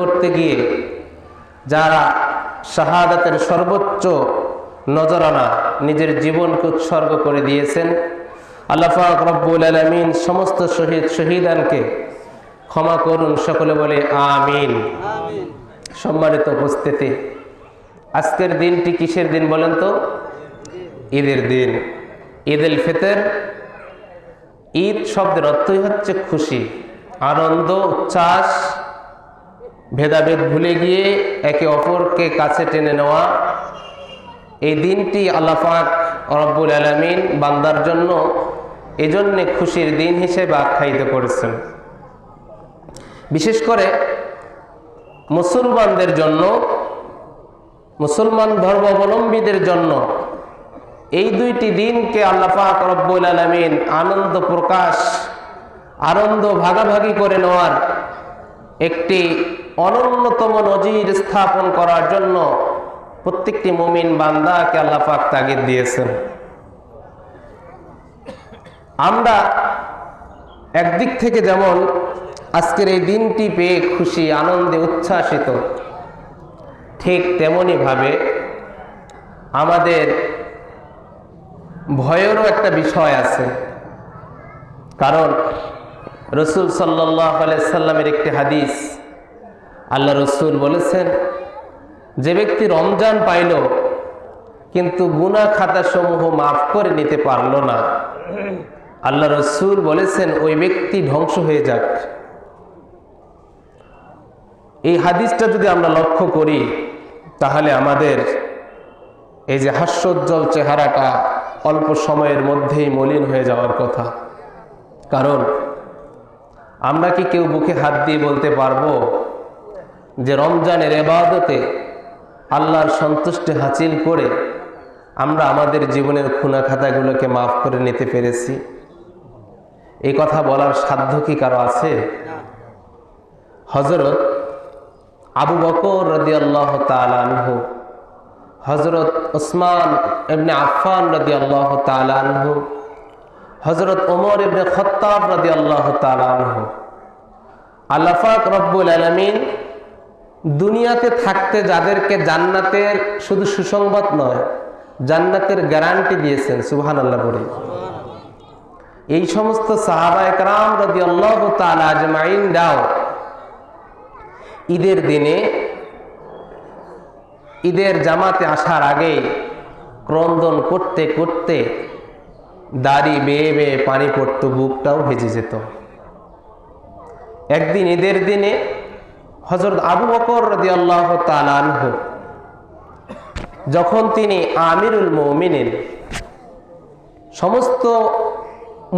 করতে গিয়ে যারা শাহাদাতের সর্বোচ্চ নজরানা নিজের জীবনকে উৎসর্গ করে দিয়েছেন, আল্লাহ পাক রব্বুল আলামিন সমস্ত শহীদানকে ক্ষমা করুন, সকলে বলে আমিন। সম্মানিত উপস্থিতি, আজকের দিনটি কিসের দিন বলেন তো? ঈদের দিন, ঈদ উল ফিতর। ঈদ শব্দের অর্থই হচ্ছে খুশি, আনন্দ, উচ্ছ্বাস, ভেদাভেদ ভুলে গিয়ে একে অপরকে কাছে টেনে নেওয়া। এই দিনটি আল্লাহ পাক রব্বুল আলামিন বান্দার জন্য এজন্যে খুশির দিন হিসেবে আখ্যায়িত করেছেন। বিশেষ করে মুসলমানদের জন্য, মুসলমান ধর্মাবলম্বীদের জন্য এই দুইটি দিনকে আল্লাহ পাক রব্বুল আলামিন আনন্দ প্রকাশ, আনন্দ ভাগাভাগি করে নেওয়ার একটি অনন্যতম নজির স্থাপন করার জন্য প্রত্যেকটি মুমিন বান্দাকে আল্লাহ পাক তাগিদ দিয়েছেন। আমরা একদিক থেকে যেমন আজকের এই দিনটি পেয়ে খুশি, আনন্দে উচ্ছ্বাসিত, ঠিক তেমনি ভাবে আমাদের ভয়েরও একটা বিষয় আছে। কারণ রসুল সাল্লাল্লাহু আলাইহি সাল্লামের একটি হাদিস, আল্লাহ রসুল বলেছেন, যে ব্যক্তি রমজান পাইল কিন্তু গুনাহ খাতা সমূহ মাফ করে নিতে পারল না, আল্লাহ রসুল বলেছেন ওই ব্যক্তি ধ্বংস হয়ে যাক। এই হাদিসটা যদি আমরা লক্ষ্য করি তাহলে আমাদের এই যে হাস্যোজ্জ্বল চেহারাটা অল্প সময়ের মধ্যেই মলিন হয়ে যাওয়ার কথা। কারণ আমরা কি কেউ বুকে হাত দিয়ে বলতে পারবো যে রমজানের ইবাদতে আল্লাহর সন্তুষ্টি হাসিল করে আমরা আমাদের জীবনের খুনা খাতাগুলোকে মাফ করে নিতে পেরেছি? এই কথা বলার সাধ্য কি কারো আছে? হযরত আবু বকর রাদিয়াল্লাহু তাআলা আনহু, হযরত উসমান ইবনে আফফান রাদিয়াল্লাহু তাআলা আনহু, হযরত ওমর ইবনে খাত্তাব রাদিয়াল্লাহু তাআলা আনহু, আল্লাহ পাক রব্বুল আলামিন দুনিয়াতে থাকতে যাদেরকে জান্নাতের শুধু সুসংবাদ নয়, জান্নাতের গ্যারান্টি দিয়েছেন, সুবহানাল্লাহ বলি। এই সমস্ত সাহাবায়ে কেরাম রাদিয়াল্লাহু তাআলা আজমাইনরাও ঈদের দিনে, ঈদের জামাতে আসার আগে ক্রন্দন করতে করতে দাড়ি বেয়ে বেয়ে পানি পড়তো, বুকটাও ভিজে যেত। একদিন ঈদের দিনে হযরত আবু বকর রাদিয়াল্লাহু তাআলা আনহু, যখন তিনি আমিরুল মুমিনিন, সমস্ত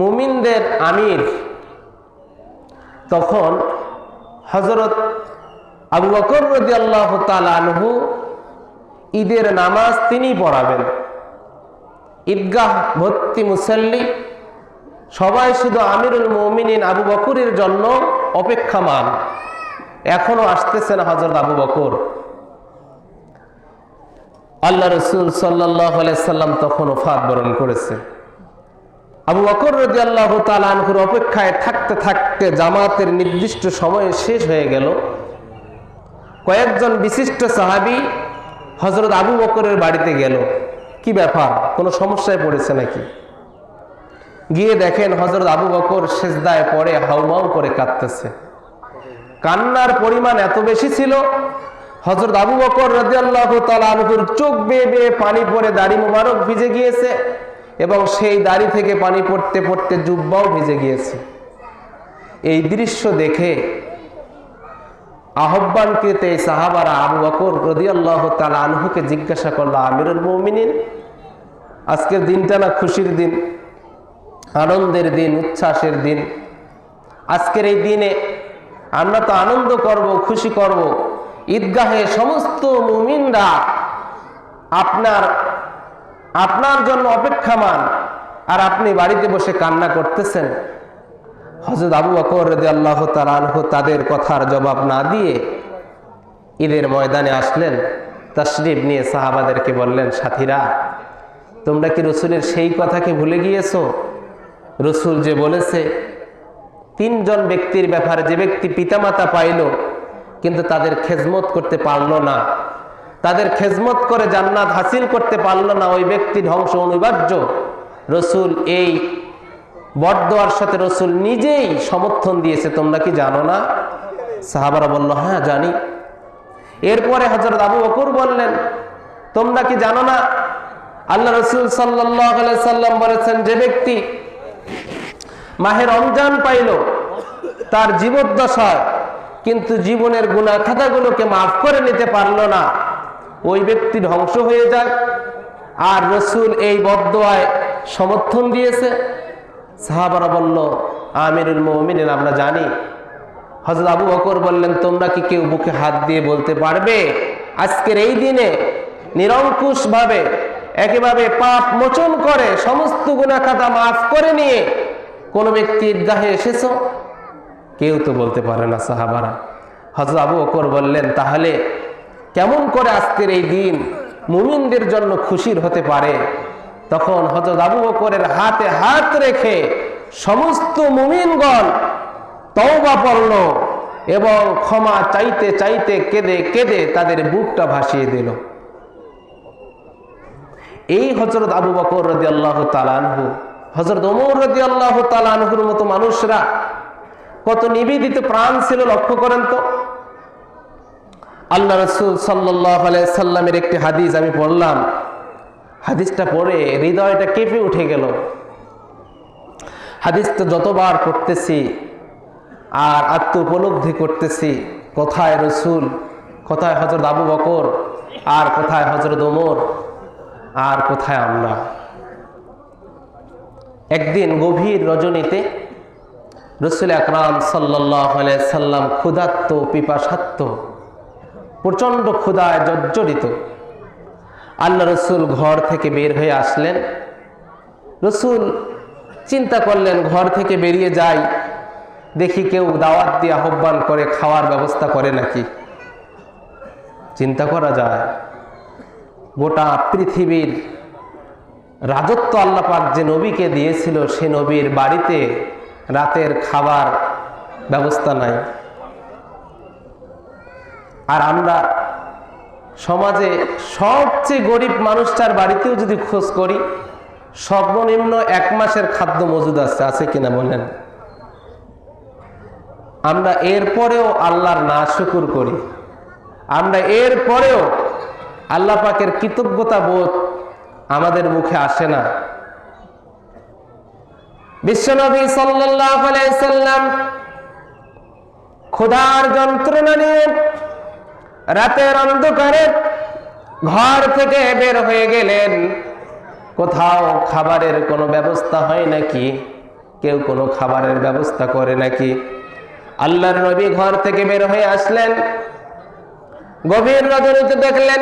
মুমিনদের আমির, তখন হযরত আবু বকর রাদিয়াল্লাহু তাআলা আনহু ঈদের নামাজ তিনি পড়াবেন। ঈদগাহ ভর্তি মুসল্লি, সবাই শুধু আমিরুল মুমিনিন আবু বকরের জন্য অপেক্ষামান। এখনো আসতেছেন হযরত আবু বকর। আল্লাহ রাসূল সাল্লাল্লাহু আলাইহি সাল্লাম তখন ওফাত বরণ করেছে। আবু বকর রাদিয়াল্লাহু তাআলা আনহুর অপেক্ষায় থাকতে থাকতে জামাতের নির্দিষ্ট সময় শেষ হয়ে গেল। কয়েকজন বিশিষ্ট সাহাবী হযরত আবু বকরের বাড়িতে গেল, কি ব্যাপার, কোনো সমস্যায় পড়েছে নাকি? গিয়ে দেখেন হযরত আবু বকর সিজদায় পড়ে হাউমাউ করে কাঁদতেছে। কান্নার পরিমাণ এত বেশি ছিল, হযরত আবু বকর রাদিয়াল্লাহু তাআলা আনহুর চোখ বেয়ে বেয়ে পানি পড়ে দাড়ি মোবারক ভিজে গিয়েছে, এবং সেই দাড়ি থেকে পানি পড়তে পড়তে জুব্বাও ভিজে গিয়েছে। এই দৃশ্য দেখে আহ্বানকৃত এই সাহাবারা আবু বকর রাদিয়াল্লাহু তাআলা আনহুকে জিজ্ঞাসা করলো, আমিরুল মুমিনিন, আজকের দিনটা না খুশির দিন, আনন্দের দিন, উচ্ছ্বাসের দিন। আজকের এই দিনে আমরা তো আনন্দ করব, খুশি করব। ঈদগাহে সমস্ত মুমিনরা আপনার জন্য অপেক্ষামান, আর আপনি বাড়িতে বসে কান্না করতেছেন। হযরত আবু বকর রাদিয়াল্লাহু তাআলা আনহু তাদের কথার জবাব না দিয়ে ঈদের ময়দানে আসলেন। তাশরিফ নিয়ে সাহাবাদেরকে বললেন, সাথীরা, তোমরা কি রসুলের সেই কথাকে ভুলে গিয়েছো? রসুল যে বলেছে তিনজন ব্যক্তির ব্যাপারে, যে ব্যক্তি পিতামাতা পাইল কিন্তু তাদের খেজমত করতে পারলো না, তাদের খেজমত করে জান্নাত হাসিল করতে পারলো না, ওই ব্যক্তি ধ্বংস অনিবার্য। রসুল এই বদদোয়ার সাথে রসুল নিজেই সমর্থন দিয়েছে, তোমরা কি জানো না? সাহাবারা বলল, হ্যাঁ জানি। এরপরে হযরত আবু বকর বললেন, তোমরা কি জানো না আল্লাহ রসুল সাল্লাল্লাহু আলাইহি সাল্লাম বলেছেন, যে ব্যক্তি মাহে রমজান পাইল তার জীবদ্দশায় কিন্তু জীবনের গুনাহ খাতাগুলোকে মাফ করে নিতে পারলো না, ওই ব্যক্তি ধ্বংস হয়ে যায়। আর রসুল এই বদদোয়ায় সমর্থন দিয়েছে। সাহাবারা বলল, আমিরুল মুমিনিন, আমরা জানি। হযরত আবু বকর বললেন, তোমরা কি কেউ বুকে হাত দিয়ে বলতে পারবে আজকের এই দিনে নিরঙ্কুশ ভাবে একেবারে পাপ মোচন করে সমস্ত গুনাহ খাতা মাফ করে নিয়ে কোন ব্যক্তি ঈদগাহে এসেছো? কেউ তো বলতে পারে না সাহাবারা। হযরত আবু বকর বললেন, তাহলে কেমন করে আজকের এই দিন মুমিনদের জন্য খুশির হতে পারে? তখন হযরত আবু বকরের হাতে হাত রেখে সমস্ত মুমিনগণ তওবা পড়ল এবং ক্ষমা চাইতে চাইতে কেঁদে কেঁদে তাদের বুকটা ভাসিয়ে দিল। এই হযরত আবু বকর রাদিয়াল্লাহু তাআলা আনহু, হযরত ওমর রাদিয়াল্লাহু তাআলা আনহুর মতো মানুষরা কত নিবেদিত প্রাণ ছিল, লক্ষ্য করেন তো। আল্লাহ রাসূল সাল্লাল্লাহু আলাইহি সাল্লামের একটি হাদিস আমি পড়লাম, হাদিসটা পড়ে হৃদয়টা কেঁপে উঠে গেল। হাদিসটা যতবার পড়তেছি আর আত্ম উপলব্ধি করতেছি, কোথায় রসুল, কোথায় হযরত আবু বকর, আর কোথায় হযরত ওমর, আর কোথায় আমরা। একদিন গভীর রজনীতে রসুল আকরাম সাল্লাল্লাহু আলাইহি সাল্লাম ক্ষুধার্ত, পিপাসার্ত, প্রচন্ড ক্ষুধায় জর্জরিত। আল্লাহ রসুল ঘর থেকে বের হয়ে আসলেন। রসুল চিন্তা করলেন, ঘর থেকে বেরিয়ে যাই, দেখি কেউ দাওয়াত দিয়ে আহ্বান করে খাওয়ার ব্যবস্থা করে নাকি। চিন্তা করা যায়, গোটা পৃথিবীর রাজত্ব আল্লাহ পাক যে নবীকে দিয়েছিল, সে নবীর বাড়িতে রাতের খাবার ব্যবস্থা নাই। আর আমরা সমাজে সবচেয়ে গরিব মানুষটার বাড়িতেও যদি খোঁজ করি, সর্বনিম্ন 1 মাসের খাদ্য মজুদ আছে কিনা বলেন? আমরা এরপরেও আল্লাহর নাশুকুর করি, আমরা এরপরেও আল্লাহ পাকের কৃতজ্ঞতা বোধ আমাদের মুখে আসে না। বিশ্বনবী সাল্লাল্লাহু আলাইহি সাল্লাম ক্ষুধার যন্ত্রণা নিয়ে রাতের অন্ধকারে ঘর থেকে বের হয়ে গেলেন। কোথাও খাবারের কোনো ব্যবস্থা হয় নাকি? কেউ কোনো খাবারের ব্যবস্থা করে নাকি? আল্লাহর নবী ঘর থেকে বের হয়ে আসলেন। গভীর রজনীতে দেখলেন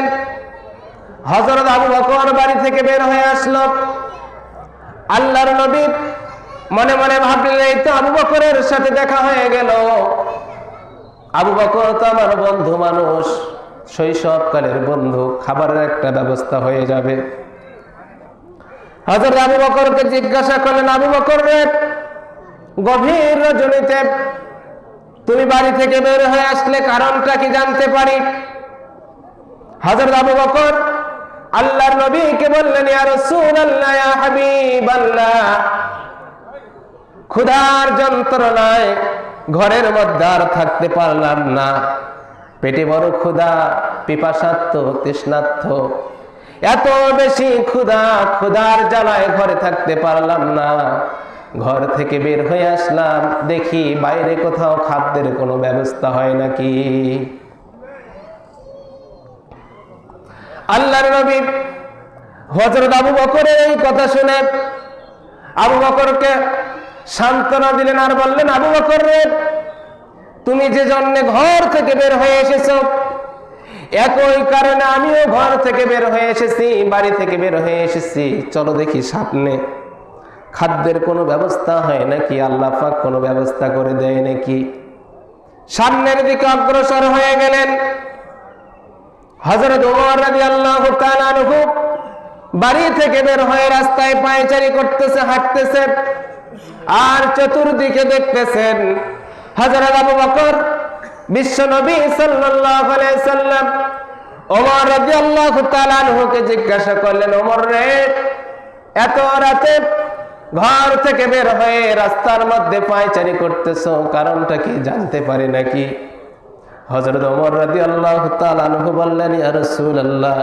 হযরত আবু বকর বাড়ি থেকে বের হয়ে আসলো। আল্লাহর নবী মনে মনে ভাবলেন, এই তো আবু বকরের সাথে দেখা হয়ে গেল। আবু বকর তো আমার বন্ধু মানুষ, শৈশবকালের বন্ধু, খাবারের একটা ব্যবস্থা হয়ে যাবে। হযরত আবু বকরকে জিজ্ঞাসা করলেন, আবু বকর রে, গভীর রজনীতে তুমি বাড়ি থেকে বের হয়ে আসলে কারণটা কি জানতে পারি? হযরত আবু বকর আল্লাহর নবীকে বললেন, ইয়া রাসূলুল্লাহ, ইয়া হাবিবাল্লাহ, ক্ষুধার যন্ত্রণায় ঘরের মধ্যে আর থাকতে পারলাম না। পেটে বড় ক্ষুধা, পিপাসার্থ, তৃষ্ণার্থ, এত বেশি ক্ষুধা, ক্ষুধার জ্বালায় ঘরে থাকতে পারলাম না। ঘর থেকে বের হয়ে আসলাম, দেখি বাইরে কোথাও খাদ্যের কোনো ব্যবস্থা হয় নাকি। আল্লাহর নবী হযরত আবু বকরের এই কথা শুনে আবু বকরকে সান্ত্বনা দিলেন আর বললেন, আবু বকর রে, তুমি যে জন্য ঘর থেকে বের হয়ে এসেছো, একই কারণে আমিও ঘর থেকে বের হয়ে এসেছি, বাড়ি থেকে বের হয়ে এসেছি। চলো দেখি সামনে খাদ্যের কোনো ব্যবস্থা হয় নাকি, আল্লাহ পাক কোনো ব্যবস্থা করে দেয় নাকি। সামনের দিকে অগ্রসর হয়ে গেলেন। হযরত ওমর রাদিয়াল্লাহু তাআলা আনহু বাড়ি থেকে বের হয়ে রাস্তায় পায়চারি করতেছে, হাঁটতেছে, আর চতুর্দিকে দেখতেছেন হযরত আবু বকর বিশ্বনবী সাল্লাল্লাহু আলাইহি সাল্লাম ওমর রাদিয়াল্লাহু তাআলা আনহুকে জিজ্ঞাসা করলেন, ওমর রে, এত রাতে ঘর থেকে বের হয়ে রাস্তার মধ্যে পায়চারি করতেছো, কারণটা কি জানতে পারি নাকি? হযরত ওমর রাদিয়াল্লাহু তাআলা আনহু বললেন, ইয়া রাসূলুল্লাহ,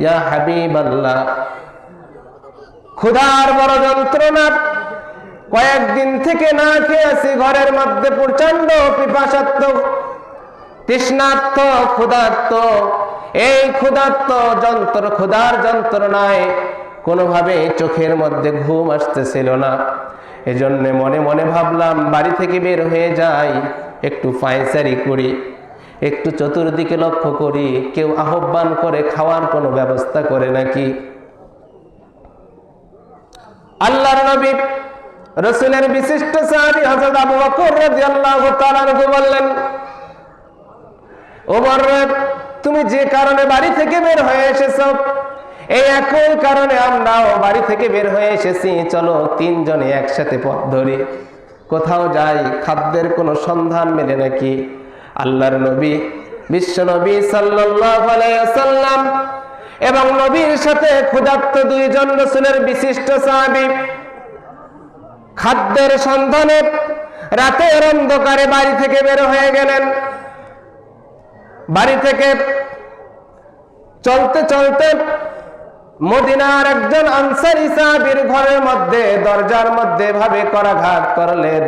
ইয়া হাবিবাল্লাহ, ক্ষুধার বড় যন্ত্রণা, কয়েকদিন থেকে না খেয়ে আছি, ঘরের মধ্যে প্রচন্ড পিপাসার্ত, তৃষ্ণার্ত, ক্ষুধার্ত। এই ক্ষুধার যন্ত্রণায় কোনোভাবে চোখের মধ্যে ঘুম আসতেছিল না। এজন্য মনে মনে ভাবলাম বাড়ি থেকে বের হয়ে যাই, একটু পায়চারি করি, একটু চতুর্দিকে লক্ষ্য করি, কেউ আহ্বান করে খাওয়ার কোনো ব্যবস্থা করে নাকি। আল্লাহর নবী রাসূলের বিশিষ্ট সাহাবী হযরত আবু বকর রাদিয়াল্লাহু তাআলা আনহু বললেন, ওমর, তুমি যে কারণে বাড়ি থেকে বের হয়ে এসেছো, এই একই কারণে আমরাও বাড়ি থেকে বের হয়ে এসেছি। চলো তিনজনে একসাথে পথ ধরি, কোথাও যাই, খাদ্যের কোনো সন্ধান মেলে নাকি। আল্লাহর নবী, বিশ্ব নবী সাল্লাল্লাহু আলাইহি ওয়াসাল্লাম এবং নবীর সাথে ক্ষুধার্ত দুইজন রাসূলের বিশিষ্ট সাহাবী খাদ্যের সন্ধানে রাতের অন্ধকারে বাড়ি থেকে বের হয়ে গেলেন। বাড়ি থেকে চলতে চলতে মদিনার একজন আনসারী সাহাবীর ঘরের মধ্যে দরজার মধ্যে ভাবে করাঘাত করলেন,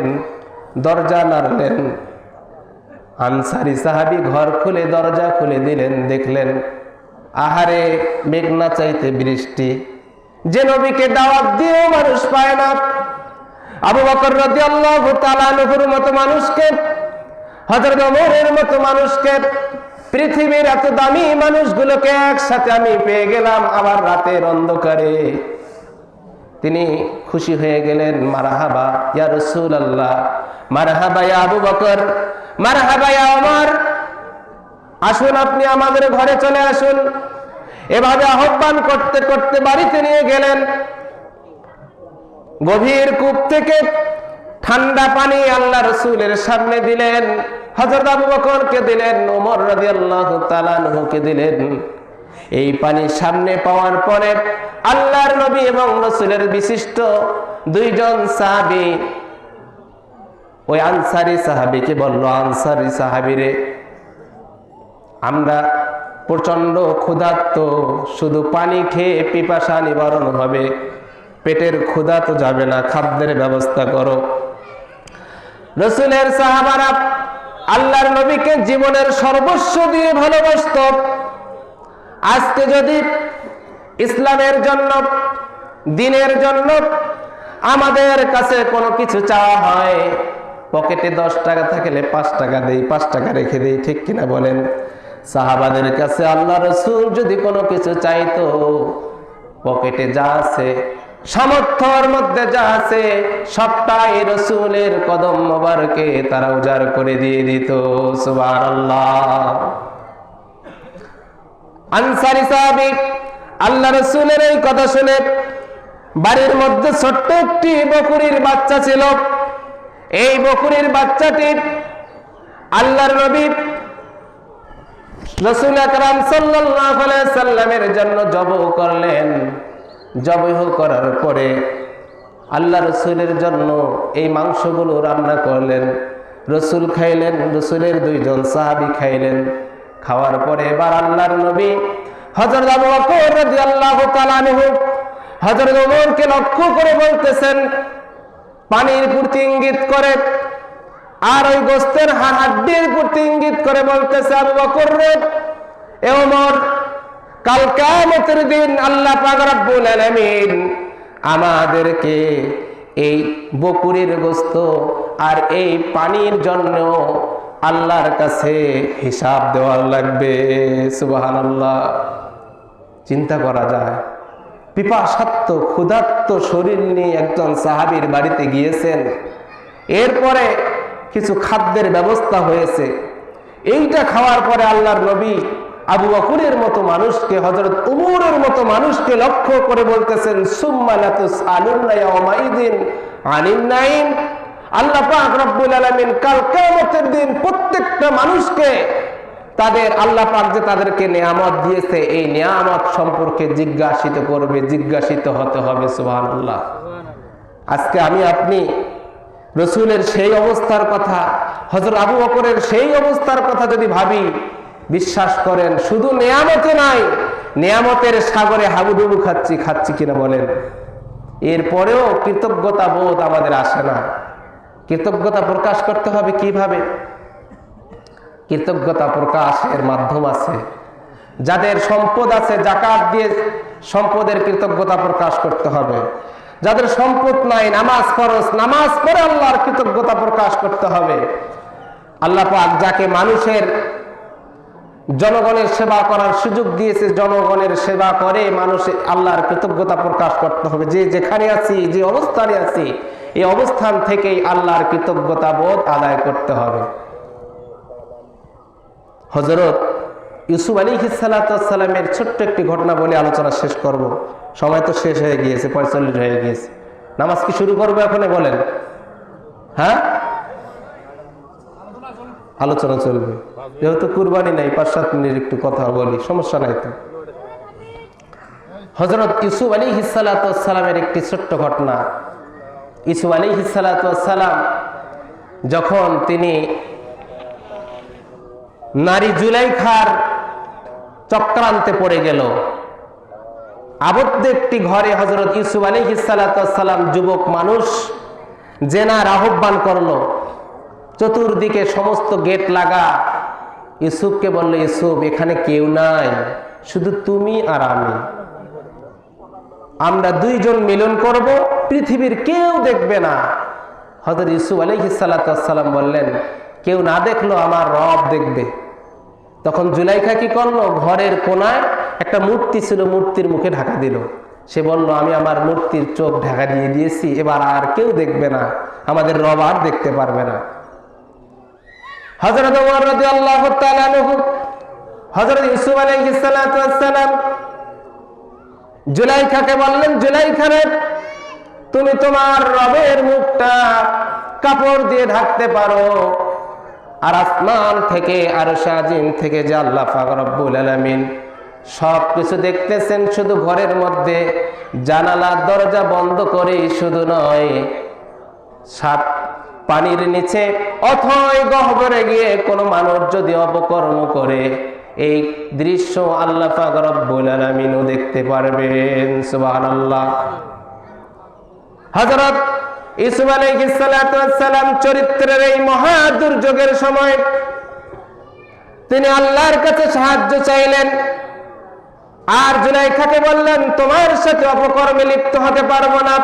দরজা নাড়লেন। আনসারী সাহাবী ঘর খুলে দরজা খুলে দিলেন, দেখলেন আহারে, মেঘনা চাইতে বৃষ্টি, যে নবীকে দাওয়াত দিয়েও মানুষ পায় না, আবু বকর রাদিয়াল্লাহু তাআলা আনহুর মতো মানুষকে, হযরত ওমরের মতো মানুষকে, পৃথিবীর এত দামি মানুষগুলোকে একসাথে আমি পেয়ে গেলাম আবার রাতের অন্ধকারে। তিনি খুশি হয়ে গেলেন, মারহাবা ইয়া রাসূলুল্লাহ, মারহাবা ইয়া আবু বকর, মারহাবা ইয়া ওমর, আসুন আপনি আমাদের ঘরে চলে আসুন। এভাবে আহ্বান করতে করতে বাড়িতে নিয়ে গেলেন। গভীর কূপ থেকে ঠান্ডা পানি আল্লাহ রাসূলের সামনে দিলেন, হযরত আবু বকরকে দিলেন, ওমর রাদিয়াল্লাহু তাআলা আনহুকে দিলেন। এই পানি সামনে পাওয়ার পরে আল্লাহর নবী এবং রাসূলের বিশিষ্ট দুইজন সাহাবী ওই আনসারী সাহাবীকে বলল, আনসারী সাহাবীরে, আমরা প্রচন্ড ক্ষুধার্ত, শুধু পানি খেয়ে পিপাসা নিবারণ হবে, পেটের ক্ষুধা তো যাবে না, খাদ্যের ব্যবস্থা করো। রাসূলের সাহাবারা আল্লাহর নবীকে জীবনের সর্বস্ব দিয়ে ভালোবাসত। আজকে যদি ইসলামের জন্য, দ্বীনের জন্য আমাদের কাছে কোনো কিছু চাওয়া হয়, পকেটে 10 টাকা থাকলে 5 টাকা দেই, 5 টাকা রেখে দেই, ঠিক কিনা বলেন? সাহাবাদের কাছে আল্লাহ রাসূল যদি কোনো কিছু চাইতো, পকেটে যা আছে, সামর্থ্যের মধ্যে যা আছে, সবটাই রাসূলের কদম মোবারকে তারা উজাড় করে দিয়ে দিত। সুবহানাল্লাহ। আনসারী সাহাবী আল্লাহ রাসূলের এই কথা শুনে, বাড়ির মধ্যে ছোট্ট একটি বকরীর বাচ্চা ছিল। এই বকরীর বাচ্চাটি আল্লাহর নবী রাসূল আকরাম সাল্লাল্লাহু আলাইহি সাল্লামের জন্য জবাহ করলেন। জবাহ করার পরে আল্লাহ রাসূলের জন্য এই মাংসগুলো রান্না করলেন। রাসূল খাইলেন, রাসূলের দুইজন সাহাবী খাইলেন। খাওয়ার পরে এবার আল্লাহর নবী হযরত আবু বকর রাদিয়াল্লাহু তাআলা আনহু হযরত ওমরকে লক্ষ্য করে বলতেছেন, পানির প্রতি ইঙ্গিত করে আর ওই গোস্তের হাড্ডির প্রতি ইঙ্গিত করে বলতেছে, আবু বকর রে, এ ওমর, কাল কিয়ামতের দিন আল্লাহ পাক রব্বুল আলামিন আমাদেরকে এই বকরীর গোস্ত আর এই পানির জন্য আল্লাহর কাছে হিসাব দেওয়ার লাগবে। সুবহানাল্লাহ। চিন্তা করা যায়, পিপাসার্ত ক্ষুধার্ত শরীর নিয়ে একজন সাহাবীর বাড়িতে গিয়েছেন, এরপরে কিছু খাদ্যের ব্যবস্থা হয়েছে। এইটা খাওয়ার পরে আল্লাহর নবী আবু বকরের মতো মানুষকে, হযরত উমরের মতো মানুষকে লক্ষ্য করে বলতেছেন, সুম্মা লাতুসআলুন্না ইয়াওমাইযিন আনিন নাঈম। আল্লাহ পাক রব্বুল আলামিন কাল কিয়ামতের দিন প্রত্যেকটা মানুষকে তাদের আল্লাহ পাক যে তাদেরকে নিয়ামত দিয়েছে এই নিয়ামত সম্পর্কে জিজ্ঞাসিত হতে হবে। সুবহানাল্লাহ। আজকে আমি আপনি রসুলের সেই অবস্থার কথা, হযরত আবু বকরের সেই অবস্থার কথা যদি ভাবি, বিশ্বাস করেন শুধু নিয়ামতে নাই, নিয়ামতের সাগরে হাবুডুবু খাচ্ছি কিনা বলেন। এরপরেও কৃতজ্ঞতা বোধ আমাদের আসে না। কৃতজ্ঞতা প্রকাশ করতে হবে কিভাবে? কৃতজ্ঞতা প্রকাশের মাধ্যম আছে। যাদের সম্পদ আছে যাকাত দিয়ে সম্পদের কৃতজ্ঞতা প্রকাশ করতে হবে। যাদের সম্পদ নাই নামাজ ফরজ, নামাজ পড়ে আল্লাহর কৃতজ্ঞতা প্রকাশ করতে হবে। আল্লাহ পাক যাকে মানুষের জনগণের সেবা করার সুযোগ দিয়েছে, জনগণের সেবা করে মানুষ আল্লাহর কৃতজ্ঞতা প্রকাশ করতে হবে। যে যেখানে আছি, যে অবস্থানে আছি, এই অবস্থান থেকেই আল্লাহর কৃতজ্ঞতা বোধ আদায় করতে হবে। হযরত ইউসুফ আলাইহিস সালামের ছোট্ট একটি ঘটনা বলে আলোচনা শেষ করব। সময় তো শেষ হয়ে গিয়েছে, 45 হয়ে গিয়েছে। নামাজ কি শুরু করবো এখনই বলেন? হ্যাঁ, আলোচনা চলবে, যেহেতু কুরবানি নাই 5-7 মিনিট একটু কথা বলি, সমস্যা নাই তো। হযরত ইউসুফ আলাইহিস সালামের একটি ছোট্ট ঘটনা। ইউসুফ আলাইহিস সালাম যখন তিনি নারী জুলাইখার চক্রান্তে পড়ে গেল, আবদ্ধ একটি ঘরে হযরত ইউসুফ আলাইহিস সালাম যুবক মানুষ জেনার আহ্বান করলো। চতুর্দিকে সমস্ত গেট লাগা। ইউসুফকে বলল, ইউসুফ এখানে কেউ নাই, শুধু তুমি আর আমি, আমরা দুইজন মিলন করব, পৃথিবীর কেউ দেখবে না। হযরত ইউসুফ আলাইহিস সালাম বললেন, কেউ না দেখলো আমার রব দেখবে। তখন জুলাইখা কি করলো, ঘরের কোনায় একটা মূর্তি ছিল, মূর্তির মুখে ঢাকা দিল। সে বলল, আমি আমার মূর্তির চোখ ঢাকা দিয়ে দিয়েছি, এবার আর কেউ দেখবে না, আমাদের রব আর দেখতে পারবে না। হযরত ওমর রাদিয়াল্লাহু তাআলা আনহু হযরত ইউসুফ আলাইহিস সালাম জুলাইখাকে বললেন, জুলাইখা রে, তুমি তোমার রবের মুখটা কাপড় দিয়ে ঢাকতে পারো, আর আসমান থেকে আরশ আজিম থেকে যে আল্লাহ পাক রব্বুল আলামিন সব কিছু দেখতেছেন, শুধু ঘরের মধ্যে জানালা দরজা বন্ধ করে শুধু নয়, সাত পানির নিচে অথই গহ্বরে গিয়ে কোনো মানুষ যদি অপকর্ম করে, এই দৃশ্য আল্লাহ পাক রব্বুল আলামিনও দেখতে পারবেন। সুবহানাল্লাহ। হযরত ইউসুফ আলাইহিস সালাম চরিত্রের এই মহা দুর্যোগের সময় তিনি আল্লাহর কাছে সাহায্য চাইলেন, আর জুলাইখাকে বললেন, তোমার সাথে অপকর্মে লিপ্ত হতে পারবো না।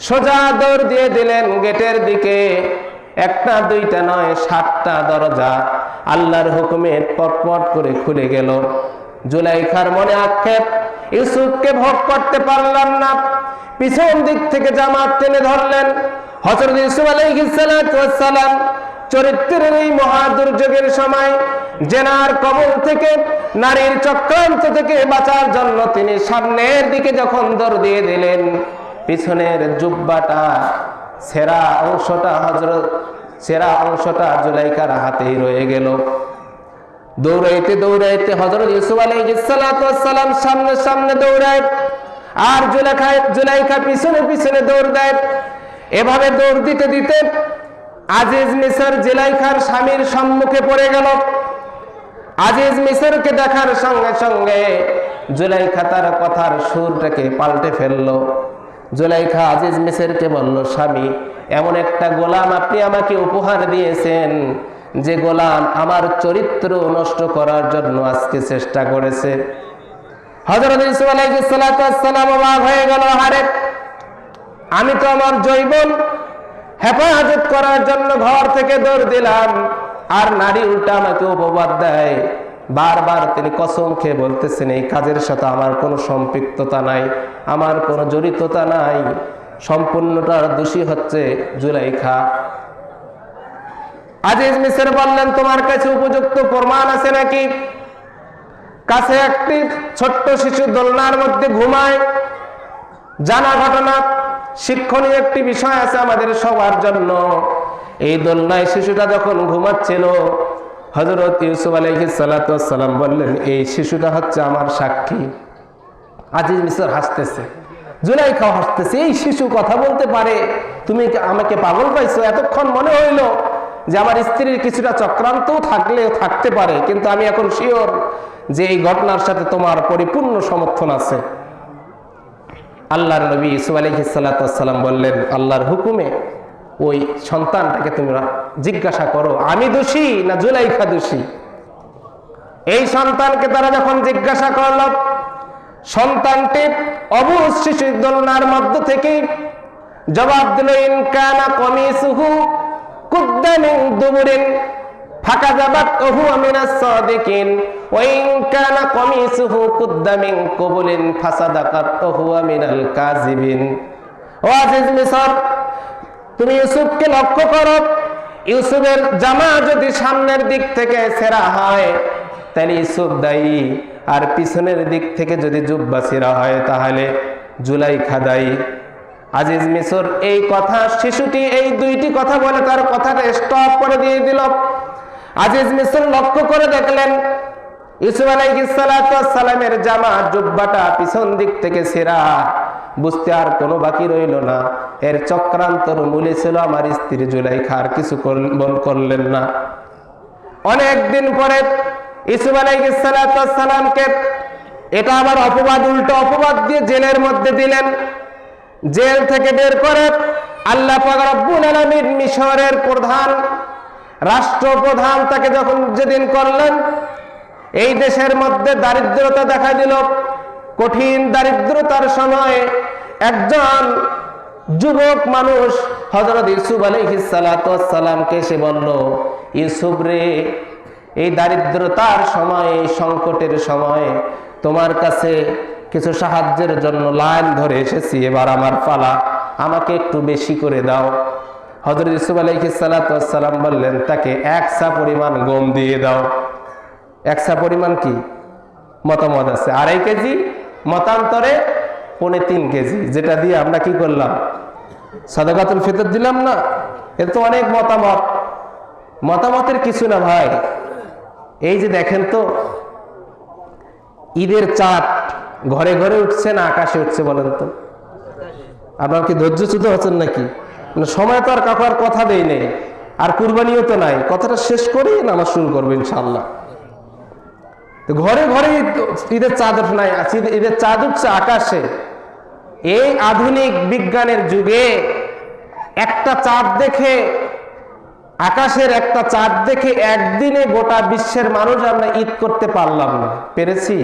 সোজা দৌড় দিয়ে দিলেন গেটের দিকে। একটা দুইটা নয়, 7টা দরজা আল্লাহর হুকুমে পটপট করে খুলে গেল। জুলাইখার মনে আক্ষেপ, ইউসুফকে ভোগ করতে পারলাম না। পিছন দিক থেকে জামাত টেনে ধরলেন। হযরত ইউসুফ আলাইহিস সালাম চরিত্রের এই মহা দুর্যোগের সময় জেনার কবল থেকে, নারীর চক্রান্ত থেকে বাঁচার জন্য তিনি সামনের দিকে যখন দৌড় দিয়ে দিলেন, পিছনের জুব্বাটা সেরা অংশটা জুলাইখার হাতেই রয়ে গেল। দৌড়াইতে দৌড়াইতে হযরত ইউসুফ আলাইহিস সালাম সামনে দৌড়ায়, আর জুলাইখা পিছনে পিছনে দৌড় দেয়। এভাবে দৌড় দিতে দিতে আজিজ মিসর জুলাইখার স্বামীর সম্মুখে পড়ে গেল। আজিজ মিসরকে দেখার সঙ্গে সঙ্গে জুলাইখা তার কথার সুরটাকে পাল্টে ফেললো। জুলাইখা আজিজ মিসরকে বলল, স্বামী, এমন একটা গোলাম আপনি আমাকে উপহার দিয়েছেন, যে গোলাম আমার চরিত্র নষ্ট করার জন্য আজকে চেষ্টা করেছে। হযরত ইউসুফ আলাইহিস সালাম অবাক হয়ে গেল, হারে, আমি তো আমার যৌবন হেফাজত করার জন্য ঘর থেকে দৌড় দিলাম, আর নারী উল্টা আমাকে উপবাদ দেয়। বারবার তিনি কসম খেয়ে বলতেছেন, এই কাজের সাথে আমার কোনো সম্পৃক্ততা নাই, আমার কোনো জড়িততা নাই, সম্পূর্ণটার দোষী হচ্ছে জুলাইখা। আজিজ মিসর বললেন, তোমার কাছে উপযুক্ত প্রমাণ আছে নাকি? কাছে একটি ছোট্ট শিশু দোলনার মধ্যে ঘুমায়, জানা ঘটনা। শিক্ষণীয় একটি বিষয় আছে আমাদের সবার জন্য। এই দোলনায় শিশুটা যখন ঘুমাচ্ছিল, হযরত ইউসুফ আলাইহিস সালাতু ওয়াস সালাম বললেন, এই শিশুটা হচ্ছে আমার সাক্ষী। আজিজ মিসর হাসতেছে, জুলাইখাও হাসতেছে। এই শিশু কথা বলতে পারে, তুমি আমাকে পাগল পাইছো? এতক্ষণ মনে হইল যে আমার স্ত্রীর কিছুটা চক্রান্তও থাকতে পারে, কিন্তু আমি এখন শিওর যে এই ঘটনার সাথে তোমার পরিপূর্ণ সমর্থন আছে। আল্লাহর নবী ইউসুফ আলাইহিস সালাতু ওয়াস সালাম বললেন, আল্লাহর হুকুমে ওই সন্তানটাকে তোমরা জিজ্ঞাসা করো, আমি দোষী না জুলাইখা দোষী। এই সন্তানকে তারা যখন জিজ্ঞাসা করল, সন্তানটি অবুঝ শিশু দোলনার মধ্য থেকে জবাব দিল, ইন কানা কমিসুহু কুদ্দা মিন দুবুরিন ফাকাযাবাতহু মিনাস সাদিকিন ওয়া ইন কানা কমিসুহু কুদ্দা মিন কুবুলিন ফাসাদাকাতহু মিনাল কাযিবিন। ও আজিজ মিসর, তুমি ইউসুফকে লক্ষ্য করো, ইউসুফের জামা যদি সামনের দিক থেকে ছেঁড়া হয় তাহলে ইউসুফ দায়ী, আর পিছনের দিক থেকে যদি জুব্বা ছেঁড়া হয় তাহলে জুলাইখা দায়ী। আজিজ মিসর, এই কথা শিশুটি এই দুইটি কথা বলে তার কথাটা স্টপ করে দিয়ে দিল। আজিজ মিসর লক্ষ্য করে দেখলেন ইউসুফ আলাইহিস সালাতু ওয়াস সালামের জামা জুব্বাটা পিছন দিক থেকে ছেঁড়া। বুঝতে আর কোনো বাকি রইল না, এর চক্রান্তর মূলে ছিল আমার স্ত্রী জুলাইখা। আর কিছু করলেন না। অনেক দিন পরে ইউসুফ আলাইহিস সালাতু ওয়াস সালামকে এটা আবার অপবাদ, উল্টো অপবাদ দিয়ে জেলের মধ্যে দিলেন। জেল থেকে বের করে আল্লাহ পাক রব্বুল আলামিন মিশরের প্রধান, রাষ্ট্রপ্রধান তাকে যখন যেদিন করলেন, এই দেশের মধ্যে দারিদ্রতা দেখা দিল। কঠিন দারিদ্রতার সময় একজন যুবক মানুষ হযরত ইউসুফ আলাইহিস সালাতু ওয়াস সালামকে এসে বলল, ইউসুফ রে, এই দারিদ্রতার সময়, এই সংকটের সময় তোমার কাছে কিছু সাহায্যের জন্য লাইন ধরে এসেছি, এবার আমার পালা, আমাকে একটু বেশি করে দাও। হযরত ইউসুফ আলাইহিস সালাতু ওয়াস সালাম বললেন, তাকে 1 সা পরিমাণ গম দিয়ে দাও। 1 সা পরিমাণ কি মতামত আছে, 2.5 কেজি, মতান্তরে 3.5 কেজি, যেটা দিয়ে আমরা কি করলাম, সাদাকাতুল ফিতর দিলাম না। এর তো অনেক মতামত, মতামতের কিছু না ভাই। এই যে দেখেন তো, ঈদের চাঁদ ঘরে ঘরে উঠছে না আকাশে উঠছে বলেন তো? আপনার কি ধৈর্যচ্যুত হচ্ছেন নাকি? সময় তো আর কাকার কথা দেই নেই, আর কুরবানিও তো নাই। কথাটা শেষ করেই নামাজ শুরু করবো ইনশাআল্লাহ। ঘরে ঘরে ঈদের চাঁদ ওঠে নাই, ঈদের চাঁদ উঠছে আকাশে। এই আধুনিক বিজ্ঞানের যুগে একটা চাঁদ দেখে, আকাশের একটা চাঁদ দেখে একদিনে গোটা বিশ্বের মানুষ আমরা ঈদ করতে পারলাম না। পেরেছি?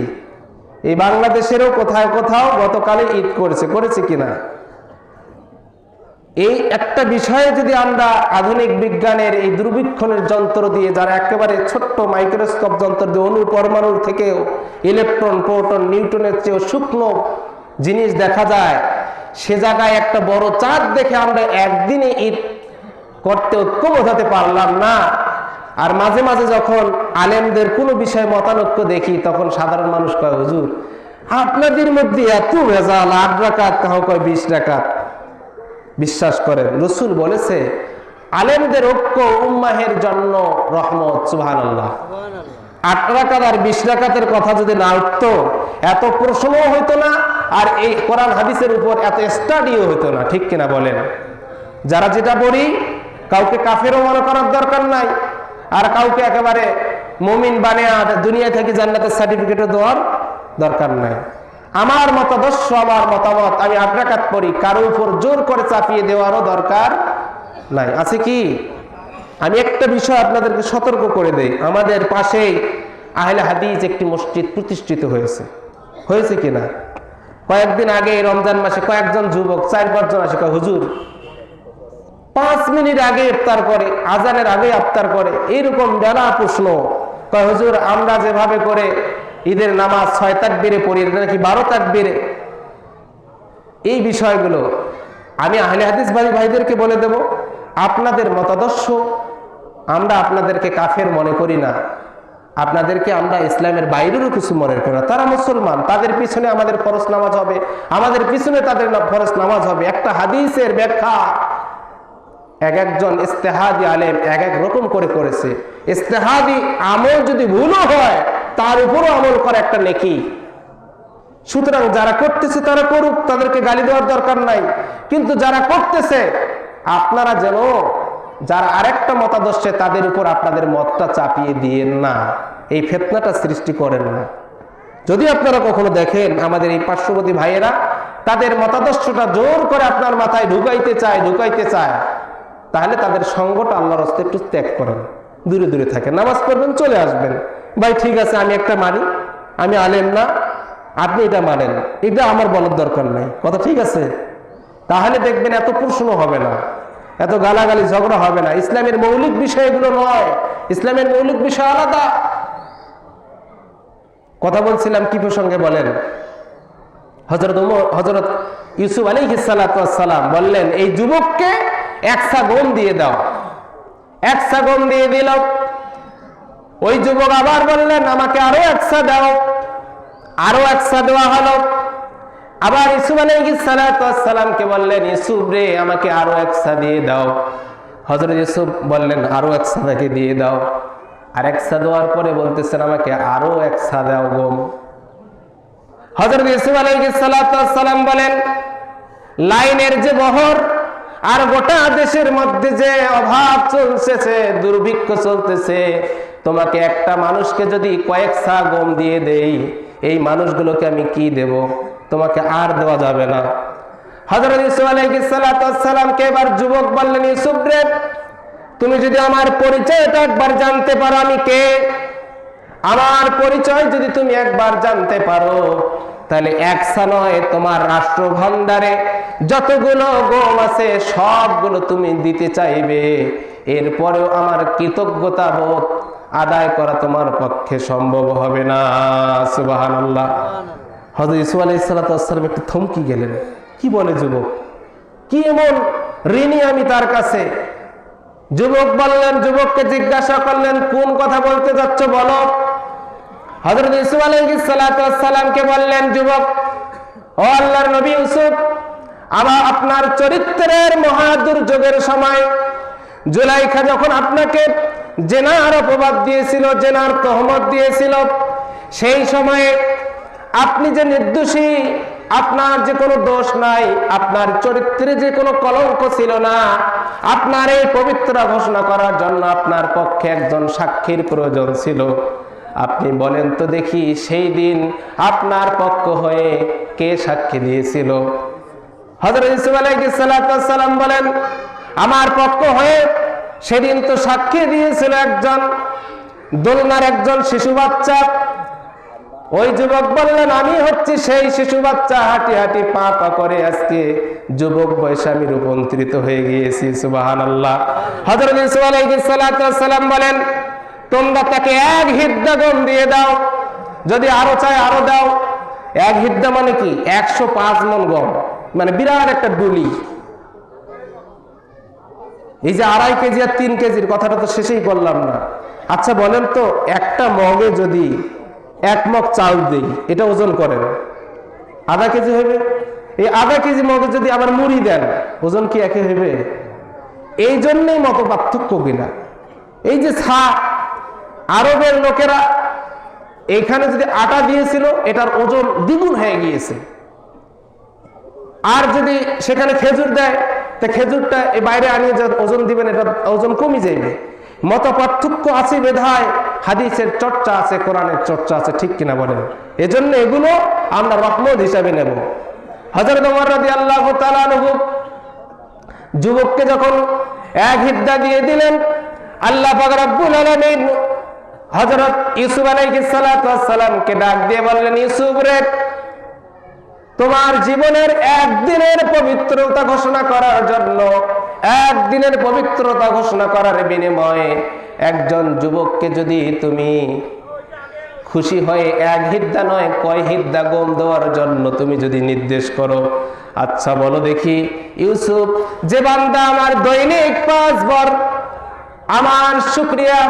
এই বাংলাদেশেরও কোথাও কোথাও গতকালে ঈদ করেছে কিনা? এই একটা বিষয়ে যদি আমরা আধুনিক বিজ্ঞানের এই দূরবীক্ষণের যন্ত্র দিয়ে, যারা একেবারে ছোট্ট মাইক্রোস্কোপ যন্ত্র দিয়ে অণু পরমাণুর থেকেও ইলেকট্রন, প্রোটন, নিউটনের চেয়েও সূক্ষ্ম জিনিস দেখা যায়, সে জায়গায় একটা বড় চাঁদ দেখে আমরা একদিনে ঈদ করতে ঐক্য বোঝাতে পারলাম না। আর মাঝে মাঝে যখন আলেমদের কোনো বিষয়ে মতানৈক্য দেখি, তখন সাধারণ মানুষ কয়, হুজুর আপনাদের মধ্যে এত ভেজাল, 8 রাকাত, কাউ কয় 20 রাকাত। বিশ্বাস করেন, রাসূল বলেছে আলেমদের ঐক্য উম্মাহের জন্য রহমত। সুবহানাল্লাহ। 8 রাকাত আর 20 রাকাতের কথা যদি না উঠতো, এত প্রশ্নও হইতো না, আর এই কোরআন হাদিসের উপর এত স্টাডিও হইতো না। ঠিক কিনা বলেন? যারা যেটা বলি, কাউকে কাফেরও মনে করার দরকার নাই, আর কাউকে একেবারে মুমিন বানিয়ে দুনিয়া থেকে জান্নাতের সার্টিফিকেটও দেওয়ার দরকার নাই। আমার মতাদর্শ, আমার মতামত, আমি 8 রাকাত পড়ি, কারো উপর জোর করে চাপিয়ে দেওয়ারও দরকার নাই। আছে কি? আমি একটা বিষয় আপনাদেরকে সতর্ক করে দেই, আমাদের পাশেই আহলে হাদিস একটি মসজিদ প্রতিষ্ঠিত হয়েছে কিনা? কয়েকদিন আগে রমজান মাসে কয়েকজন যুবক 4-5 জন আসে, হুজুর 5 মিনিট আগে ইফতার করে, আজানের আগে ইফতার করে, এইরকম বেলা প্রশ্ন। কয় হুজুর আমরা যেভাবে করে ঈদের নামাজ 6 তাকবীরে পড়ি, এটা নাকি 12 তাকবীরে। এই বিষয়গুলো আমি আহলে হাদিস ভাইদেরকে বলে দেব, আপনাদের মতাদর্শ আমরা আপনাদেরকে কাফের মনে করি না, আপনাদেরকে আমরা ইসলামের বাইরেরও কিছু মনে করি না। তারা মুসলমান, তাদের পিছনে আমাদের ফরজ নামাজ হবে, আমাদের পিছনে তাদের ফরজ নামাজ হবে। একটা হাদিসের ব্যাখ্যা এক একজন ইস্তেহাদি আলেম এক এক রকম করে করেছে। ইস্তেহাদি আমল যদি ভুলও হয় তার উপরও আমল করা একটা নেকি। সুতরাং যারা করতেছে তারা করুক, তাদেরকে গালি দেওয়ার দরকার নাই। কিন্তু যারা করতেছে আপনারা যেন যারা আরেকটা মতাদর্শে তাদের উপর আপনাদের মতটা চাপিয়ে দিয়েন না, এই ফিতনাটা সৃষ্টি করেন না। যদি আপনারা কখনো দেখেন আমাদের এই পার্শ্ববর্তী ভাইয়েরা তাদের মতাদর্শটা জোর করে আপনার মাথায় ঢুকাইতে চায়, তাহলে তাদের সঙ্গটা আল্লাহর রাস্তায় একটু ত্যাগ করেন, দূরে দূরে থাকেন, নামাজ পড়বেন, চলে আসবেন। ভাই ঠিক আছে, আমি একটা মানি, আমি আলেম না, আপনি এটা মানেন, এটা আমার বলার দরকার নাই, কথা ঠিক আছে? তাহলে দেখবেন এত প্রশ্ন হবে না, এত গালাগালি ঝগড়া হবে না। ইসলামের মৌলিক বিষয় এগুলো নয়, ইসলামের মৌলিক বিষয় আলাদা। কথা বলছিলাম কি প্রসঙ্গে বলেন? হযরত ইউসুফ আলাইহিস সালাতু ওয়াস সালাম বললেন এই যুবককে একসা গম দিয়ে দাও, একসা গম দিয়ে দিল। ওই যুবক আবার বললেন আমাকে আরো একসা দাও, আরো একসা দেওয়া হলো। আবার ইউসুফ আলাইহিস সালাতু ওয়াস সালামকে বললেন ইউসুফ রে আমাকে আরো একসা দিয়ে দাও। হযরত ইউসুফ বললেন আরো একসা আমাকে দিয়ে দাও। আর একসা দেওয়ার পরে বলতেছেন আমাকে আরো একসা দাও গম। হযরত ইউসুফ আলাইহিস সালাতু ওয়াস সালাম বলেন লাইনের যে বহর আর গোটা দেশের মধ্যে যে অভাব চলতেছে, দুর্ভিক্ষ চলতেছে, তোমাকে একটা মানুষকে যদি কয়েক সা গম দিয়ে দেই, এই মানুষগুলোকে আমি কি দেব? তোমাকে আর দেওয়া যাবে না। হযরত ইউসুফ আলাইহিস সালাতু ওয়াস সালামকে এবার যুবক বললেন ইউসুফ রে তুমি যদি আমার পরিচয়টা একবার জানতে পারো আমি কে, আমার পরিচয় যদি তুমি একবার জানতে পারো, তাহলে একসা নয় তোমার রাষ্ট্র ভান্ডারে যতগুলো গম আছে সবগুলো তুমি দিতে চাইবে, এরপরেও আমার কৃতজ্ঞতা বোধ আদায় করা তোমার পক্ষে সম্ভব হবে না। সুবহানাল্লাহ। হযরত ইউসুফ আলাইহিস সালাতু ওয়াস সালাম একটু থমকে গেলেন। কি বলে যুবক, কি এমন ঋণী আমি তার কাছে? যুবক বললেন, যুবককে জিজ্ঞাসা করলেন কোন কথা বলতে যাচ্ছ বলো। হযরত ইউসুফ আলাইহিস সালাতু ওয়াস সালামকে বললেন যুবক, ও আল্লাহর নবী ইউসুফ, আবার আপনার চরিত্রের মহা দুর্যোগের সময় জুলাইখা যখন আপনাকে জেনার অপবাদ দিয়েছিল, জেনার তহমত দিয়েছিল, সেই সময়ে আপনি যে নির্দোষী, আপনার যে কোনো দোষ নাই, আপনার চরিত্রে যে কোনো কলঙ্ক ছিল না, আপনার এই পবিত্র ঘোষণা করার জন্য আপনার পক্ষে একজন সাক্ষীর প্রয়োজন ছিল। আপনি বলেন তো দেখি সেই দিন আপনার পক্ষ হয়ে কে সাক্ষী দিয়েছিল? হযরত ইউসুফ আলাইহিস সালাতু ওয়াস সালাম বলেন আমার পক্ষ হয়ে সেদিন তো সাক্ষী দিয়েছিল একজন দোলনার একজন শিশু বাচ্চা। ওই যুবক বললেন আমি হচ্ছি সেই শিশু বাচ্চা, হাঁটি হাঁটি পা পা করে আজকে যুবক বয়সে আমি রূপান্তরিত হয়ে গিয়েছি। সুবহানাল্লাহ। হযরত ইউসুফ আলাইহিস সালাতু ওয়াস সালাম বলেন তোমরা তাকে এক হিদ্দা গম দিয়ে দাও, যদি আরো চাই আরো দাও। এক হিদ্দা মানে কি 105 মণ গম, মানে বিরাট একটা ডুলি। এই যে 2.5 কেজি আর 3 কেজির কথাটা তো শেষেই করলাম না। আচ্ছা বলেন তো একটা মগে যদি 1 মগ চাল দেই, এটা ওজন করেন আধা কেজি হবে। এই আধা কেজি মগে যদি আবার মুড়ি দেন, ওজন কি একই হবে? এই জন্যই মত পার্থক্য কিনা। এই যে আরবের লোকেরা এইখানে যদি আটা দিয়েছিল, এটার ওজন দ্বিগুণ হয়ে গিয়েছে। আর যদি সেখানে খেজুর দেয়, তা খেজুরটা এই বাইরে আনিয়ে যা ওজন দিবেন, এটা ওজন কমে যাবে। মত পার্থক্য আছে বিধায় হাদিসের চর্চা আছে, কোরআনের চর্চা আছে, ঠিক কিনা বলেন? এজন্য এগুলো আমরা রহমত হিসাবে নেব। হযরত ওমর রাদিয়াল্লাহু তাআলা আনহু যুবককে যখন এক হিদ্দা দিয়ে দিলেন, আল্লাহ পাক রব্বুল আলামিন হযরত ইউসুফ আলাইহিস সালাতু ওয়াস সালামকে ডাক দিয়ে বললেন ইউসুফ রে তোমার জীবনের একদিনের পবিত্রতা ঘোষণা করার জন্য, একদিনের পবিত্রতা ঘোষণা করার বিনিময়ে একজন যুবককে যদি তুমি খুশি হয়ে এক হিদ্দা নয় কয় হিদ্দা গম দেওয়ার জন্য তুমি যদি নির্দেশ করো, আচ্ছা বলো দেখি ইউসুফ, যে বান্দা আমার দৈনিক 5 বার আমার শুকরিয়া,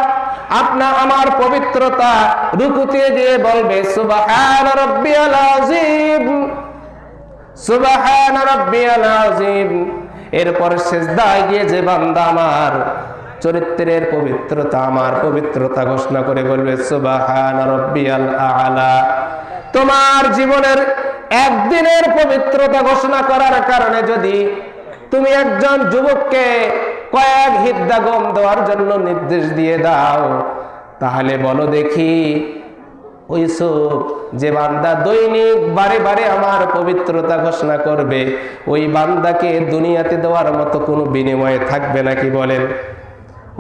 আপনার আমার পবিত্রতা। রুকুতে গিয়ে বলবে সুবহান রাব্বিয়াল আযীম, সুবহান রাব্বিয়াল আযীম। এরপর সিজদায় গিয়ে যে বান্দা আমার চরিত্রের পবিত্রতা, আমার পবিত্রতা ঘোষণা করে বলবে সুবহান রাব্বিয়াল আ'লা। তোমার জীবনের একদিনের পবিত্রতা ঘোষণা করার কারণে যদি তুমি একজন যুবককে কয়েক হিদ্দা গম দেওয়ার জন্য নির্দেশ দিয়ে দাও, তাহলে বলো দেখি ওই সব যে বান্দা দৈনিক বারে বারে আমার পবিত্রতা ঘোষণা করবে, ওই বান্দাকে দুনিয়াতে দেওয়ার মতো কোনো বিনিময়ে থাকবে নাকি বলেন?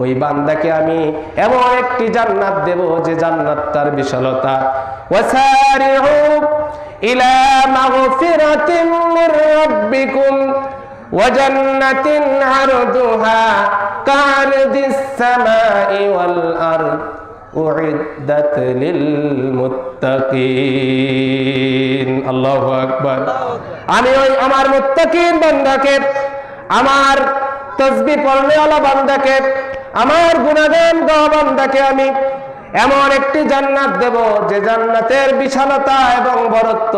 ওই বান্দাকে আমি এমন একটি জান্নাত দেব যে জান্নাতটার বিশালতা। ওয়াসারিউ ইলা মাগফিরাতিন মির রাব্বিকুম ওয়া জান্নাতিন আরদুহা কা'আরদিস সামাই ওয়াল আরদ উইদ্দাত লিল মুত্তাকিন। আল্লাহু আকবার। আমি ওই আমার মুত্তাকিন বান্দাকে, আমার তাসবিহ পড়নেওয়ালা বান্দাকে, আমার গুনাহগান গাওয়া বান্দাকে আমি এমন একটি জান্নাত দেব যে জান্নাতের বিশালতা এবং বড়ত্ব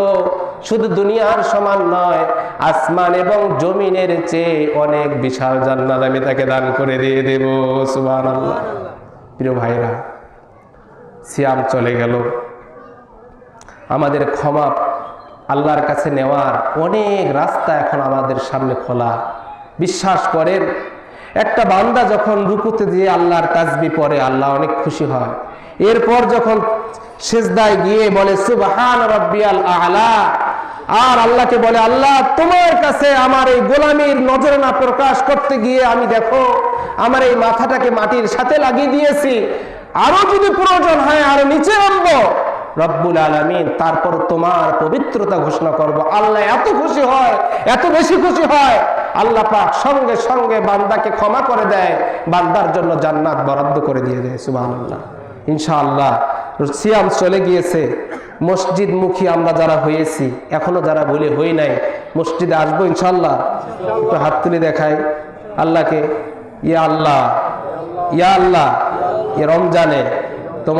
শুধু দুনিয়ার সমান নয়, আসমান এবং জমিনের চেয়ে অনেক বিশাল জান্নাত আমি তাকে দান করে দিয়ে দেব। সুবহানাল্লাহ। প্রিয় ভাইরা, সিয়াম চলে গেল, আমাদের ক্ষমা আল্লাহর কাছে নেওয়ার অনেক রাস্তা এখন আমাদের সামনে খোলা। বিশ্বাস করেন, একটা বান্দা যখন রুকুতে দিয়ে আল্লাহর তাসবিহ পড়ে আল্লাহ অনেক খুশি হয়। এরপর যখন সিজদায় গিয়ে বলে সুবহান রাব্বিয়াল আ'লা, আর আল্লাহকে বলে আল্লাহ তোমার কাছে আমার এই গোলামির নজরানা প্রকাশ করতে গিয়ে আমি দেখো আমার এই মাথাটাকে মাটির সাথে লাগিয়ে দিয়েছি, আরো যদি প্রয়োজন হয় আরো নিচে আনবো। রব্বুল আলামিন তারপর তোমার পবিত্রতা ঘোষণা করব। আল্লাহ এত খুশি হয়, এত বেশি খুশি হয়, আল্লাহ পাক সঙ্গে সঙ্গে বান্দাকে ক্ষমা করে দেয়, বান্দার জন্য জান্নাত বরাদ্দ করে দিয়ে দেয়। সুবহানাল্লাহ। ইনশাআল্লাহ সিয়াম চলে গিয়েছে, মসজিদ মুখী আমরা যারা হয়েছি, এখনো যারা বলে হই নাই, মসজিদে আসবো ইনশাআল্লাহ। একটু হাত তুলে দেখাই আল্লাহকে, ইয়া আল্লাহ, ইয়া আল্লাহ, এ রমজানে